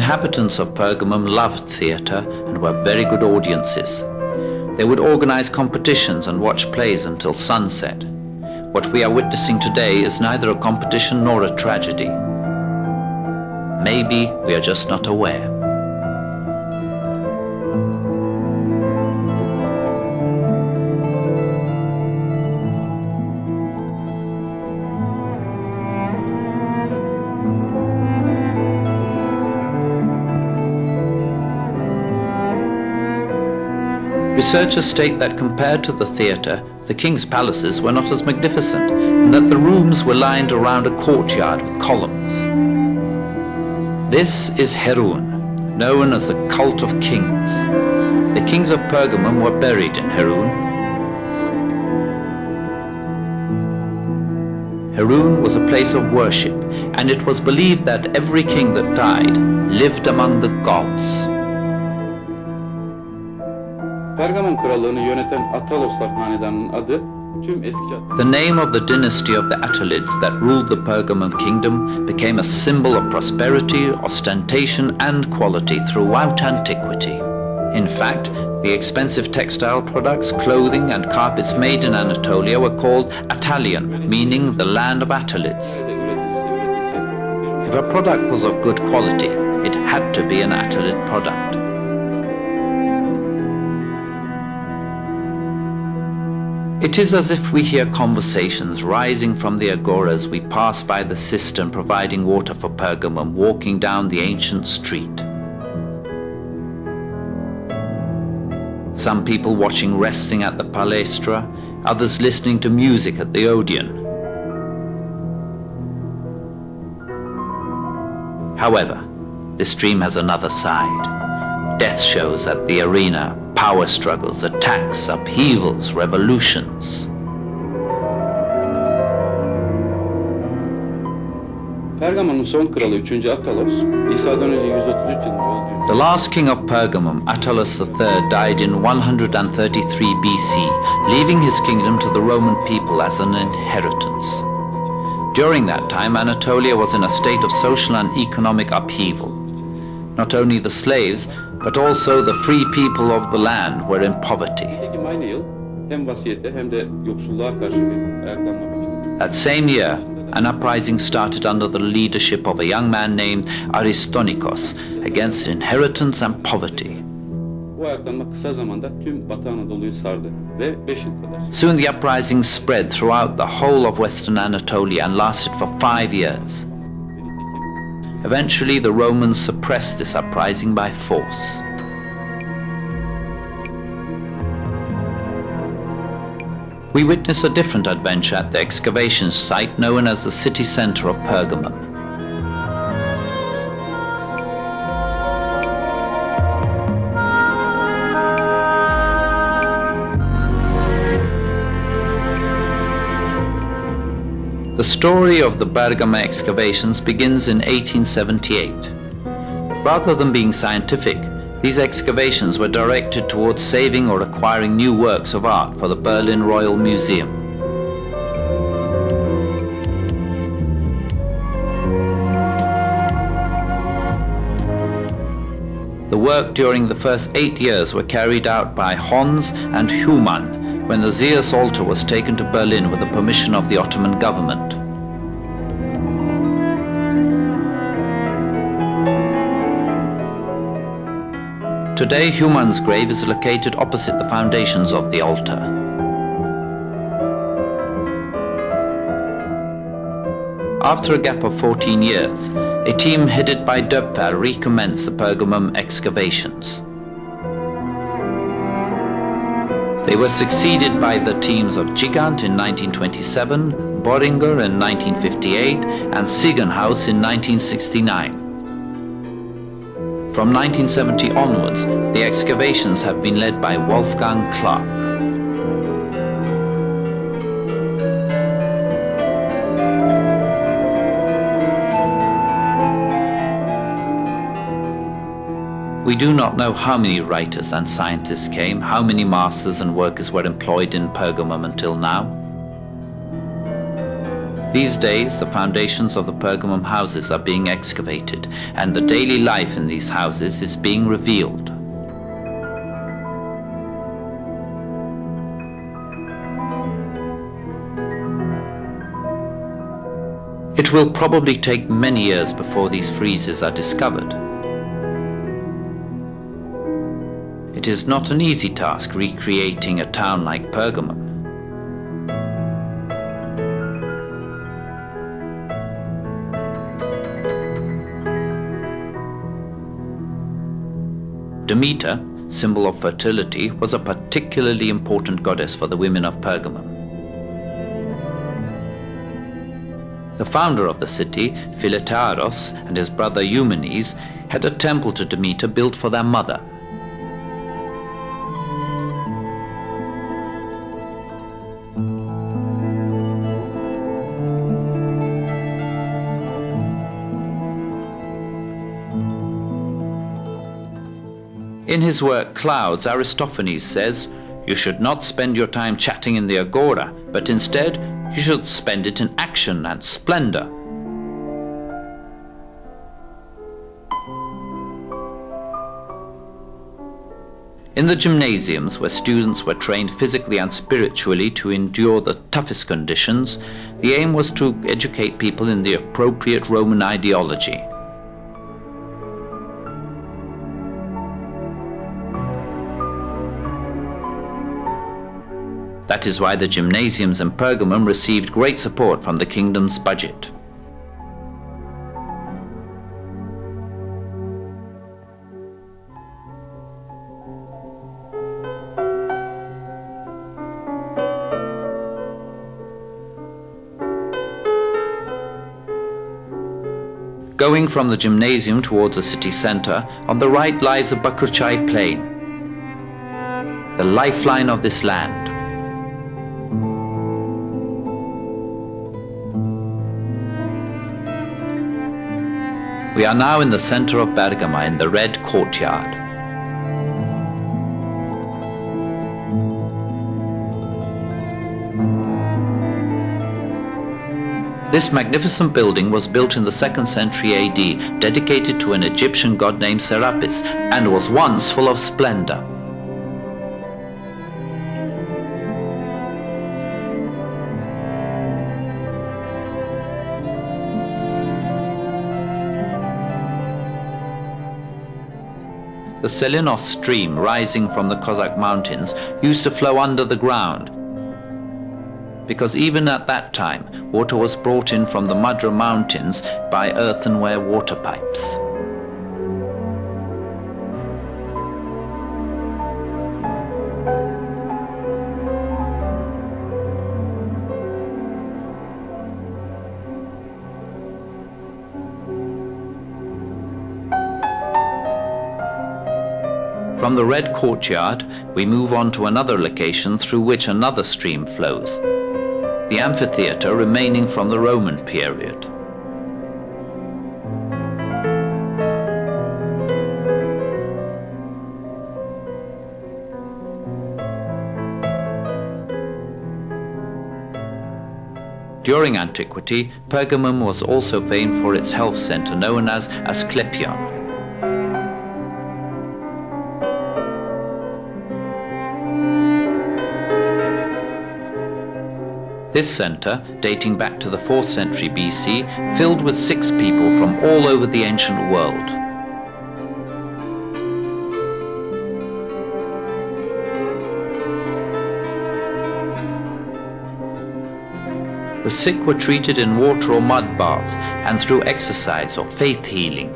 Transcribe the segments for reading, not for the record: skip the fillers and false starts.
inhabitants of Pergamum loved theatre and were very good audiences. They would organize competitions and watch plays until sunset. What we are witnessing today is neither a competition nor a tragedy. Maybe we are just not aware. Researchers state that compared to the theatre, the king's palaces were not as magnificent, and that the rooms were lined around a courtyard with columns. This is Herun, known as the cult of kings. The kings of Pergamum were buried in Herun. Herun was a place of worship, and it was believed that every king that died lived among the gods. Pergamon krallığını yöneten Ataloslar hanedanının adı tüm eski... The name of the dynasty of the Attalids that ruled the Pergamon kingdom became a symbol of prosperity, ostentation and quality throughout antiquity. In fact, the expensive textile products, clothing and carpets made in Anatolia were called Attalian, meaning the land of Attalids. If a product was of good quality, it had to be an Attalid product. It is as if we hear conversations rising from the agora as we pass by the cistern providing water for Pergamum, walking down the ancient street. Some people watching wrestling at the palestra, others listening to music at the Odeon. However, this dream has another side. Death shows at the arena, power struggles, attacks, upheavals, revolutions. Pergamon'un son kralı 3. Attalos, İsa'dan önce 133 yılında öldü. The last king of Pergamum, Attalus III, died in 133 BC, leaving his kingdom to the Roman people as an inheritance. During that time, Anatolia was in a state of social and economic upheaval. Not only the slaves, but also the free people of the land were in poverty. Aynı yıl hem vasiyete hem de yoksulluğa karşı bir ayaklanma başladı. That same year, an uprising started under the leadership of a young man named Aristonikos against inheritance and poverty. Bu ayaklanma kısa zamanda tüm Batı Anadolu'yu sardı ve 5 yıl kadar. Soon the uprising spread throughout the whole of Western Anatolia and lasted for 5 years. Eventually, the Romans suppressed this uprising by force. We witness a different adventure at the excavation site known as the city center of Pergamum. The story of the Bergamo excavations begins in 1878. Rather than being scientific, these excavations were directed towards saving or acquiring new works of art for the Berlin Royal Museum. The work during the first 8 years were carried out by Hons and Humann, when the Zeus altar was taken to Berlin with the permission of the Ottoman government. Today, Humann's grave is located opposite the foundations of the altar. After a gap of 14 years, a team headed by Döpfer recommenced the Pergamum excavations. They were succeeded by the teams of Gigant in 1927, Boehringer in 1958, and Sigenhaus in 1969. From 1970 onwards, the excavations have been led by Wolfgang Clark. We do not know how many writers and scientists came, how many masters and workers were employed in Pergamum until now. These days, the foundations of the Pergamum houses are being excavated, and the daily life in these houses is being revealed. It will probably take many years before these friezes are discovered. It is not an easy task recreating a town like Pergamum. Demeter, symbol of fertility, was a particularly important goddess for the women of Pergamum. The founder of the city, Philetaros, and his brother Eumenes had a temple to Demeter built for their mother. In his work Clouds, Aristophanes says, "You should not spend your time chatting in the agora, but instead you should spend it in action and splendor." In the gymnasiums, where students were trained physically and spiritually to endure the toughest conditions, the aim was to educate people in the appropriate Roman ideology. That is why the gymnasiums in Pergamum received great support from the kingdom's budget. Going from the gymnasium towards the city centre, on the right lies the Bakırçay Plain, the lifeline of this land. We are now in the center of Bergama in the Red Courtyard. This magnificent building was built in the 2nd century AD, dedicated to an Egyptian god named Serapis, and was once full of splendor. The Selinos stream, rising from the Cossack mountains, used to flow under the ground, because even at that time, water was brought in from the Madra mountains by earthenware water pipes. From the Red Courtyard, we move on to another location through which another stream flows, the amphitheatre remaining from the Roman period. During antiquity, Pergamum was also famed for its health centre known as Asklepion. This centre, dating back to the 4th century BC, filled with 6 people from all over the ancient world. The sick were treated in water or mud baths and through exercise or faith healing.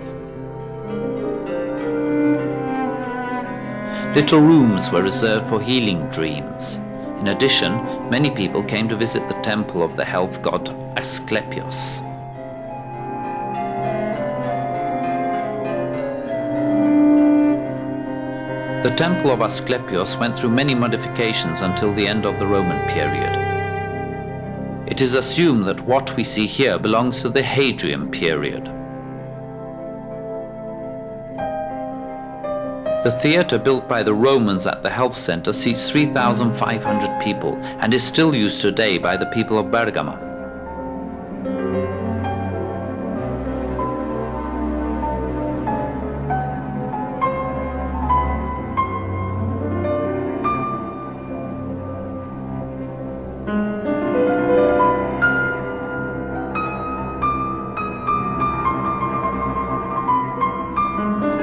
Little rooms were reserved for healing dreams. In addition, many people came to visit the temple of the health god Asklepios. The temple of Asklepios went through many modifications until the end of the Roman period. It is assumed that what we see here belongs to the Hadrian period. The theatre built by the Romans at the health centre seats 3,500 people and is still used today by the people of Bergama.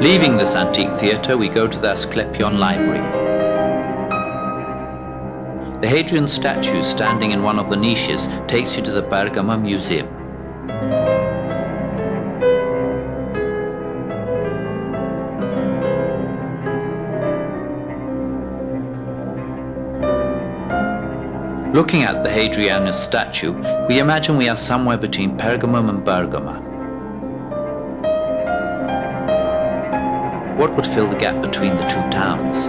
Leaving this antique theatre, we go to the Asklepion Library. The Hadrian statue standing in one of the niches takes you to the Bergamo Museum. Looking at the Hadrianus statue, we imagine we are somewhere between Pergamum and Bergamo. What would fill the gap between the two towns?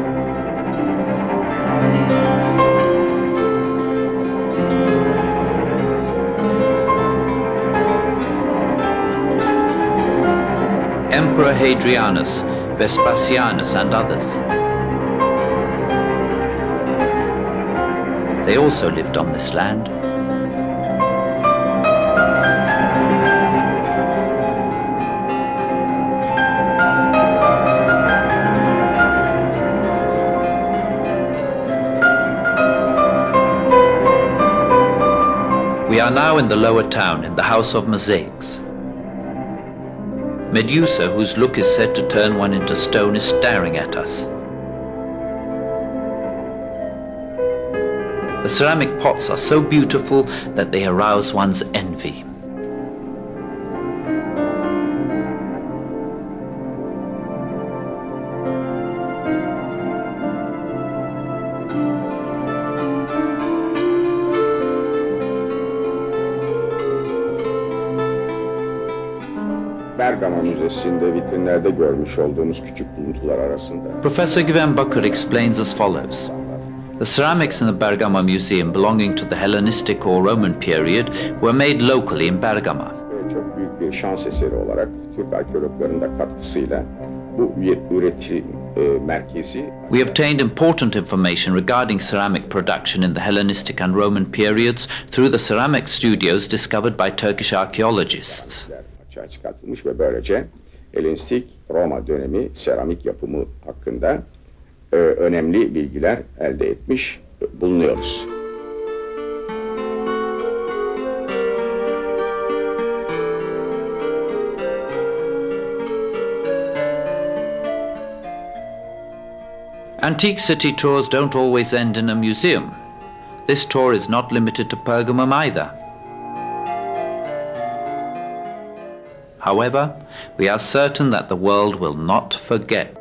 Emperor Hadrianus, Vespasianus and others. They also lived on this land. We are now in the lower town, in the House of Mosaics. Medusa, whose look is said to turn one into stone, is staring at us. The ceramic pots are so beautiful that they arouse one's envy. Bergamo Müzesi'nde vitrinlerde görmüş olduğumuz küçük buluntular arasında. Professor Güven Bakır explains as follows. The ceramics in the Bergamo Museum belonging to the Hellenistic or Roman period were made locally in Bergamo. Çok büyük bir şans eseri olarak Türk arkeologlarının da katkısıyla bu üretim merkezi. We obtained important information regarding ceramic production in the Hellenistic and Roman periods through the ceramic studios discovered by Turkish archaeologists. Açığa çıkartılmış ve böylece Helenistik Roma dönemi seramik yapımı hakkında önemli bilgiler elde etmiş bulunuyoruz. Antique city tours don't always end in a museum. This tour is not limited to Pergamum either. However, we are certain that the world will not forget